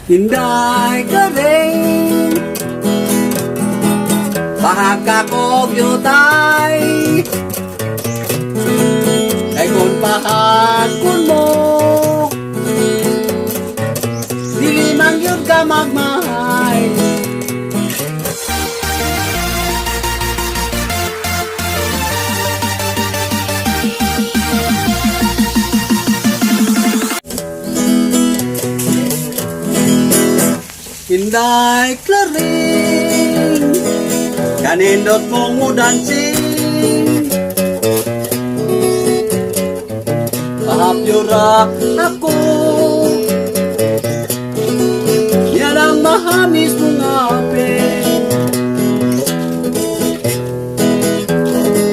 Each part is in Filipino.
Hinday ka rin Pahagkakog yutay Kay kung pahagkun mo Dili man yun ka magmahay Hinday klaring Kanindot mong udansing Pahapyura ako Yan ang mahamis mong apin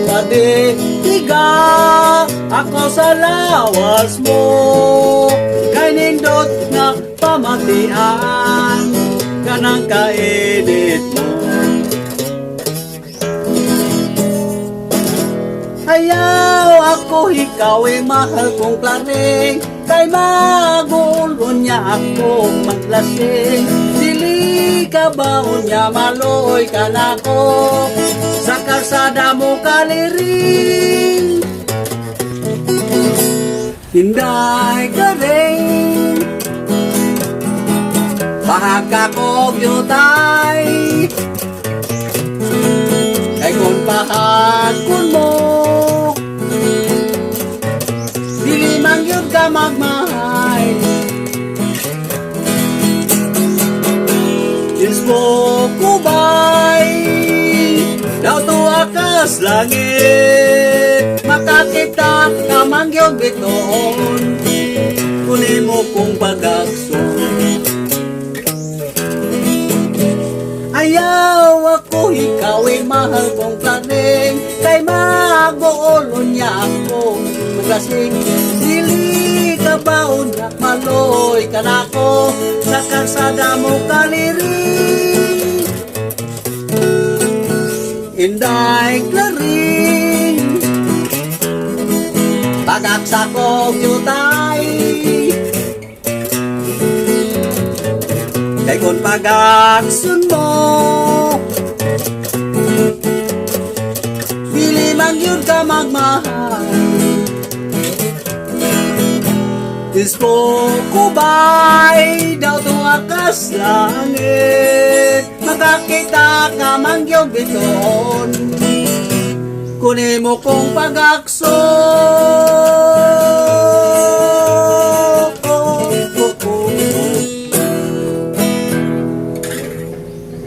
Padidiga ako sa lawas mo Kanindot na pamatian Kanang kainit mo Ayaw ako ikaw ay mahal kong klaring Kay mag-uulon niya ako maglasing Dili ka ba unya maloy ka na ko Sa kalsada mo kaliring Hinday ka rin Pahagkakog yutay Kay kung pahagkun mo Dili man yun ka magmahay Diyos mo kubay Daw to akas langit Makakita ka man yun bitoon Kunin mo kong pagaksun Ayaw ako, ikaw ay mahal kong klaring Kay mag-uulon niya ako maglasing Dili ka ba unak maloy ka na ko Sa kalsada mo kaliring Hinday klaring Pagaksakog yutay Kay kung pagaksun mo Dili man yun ka magmahal Diyos ko kubay Daw to akas langit Makakita ka man yun bitoon Kunin mo kong pagaksun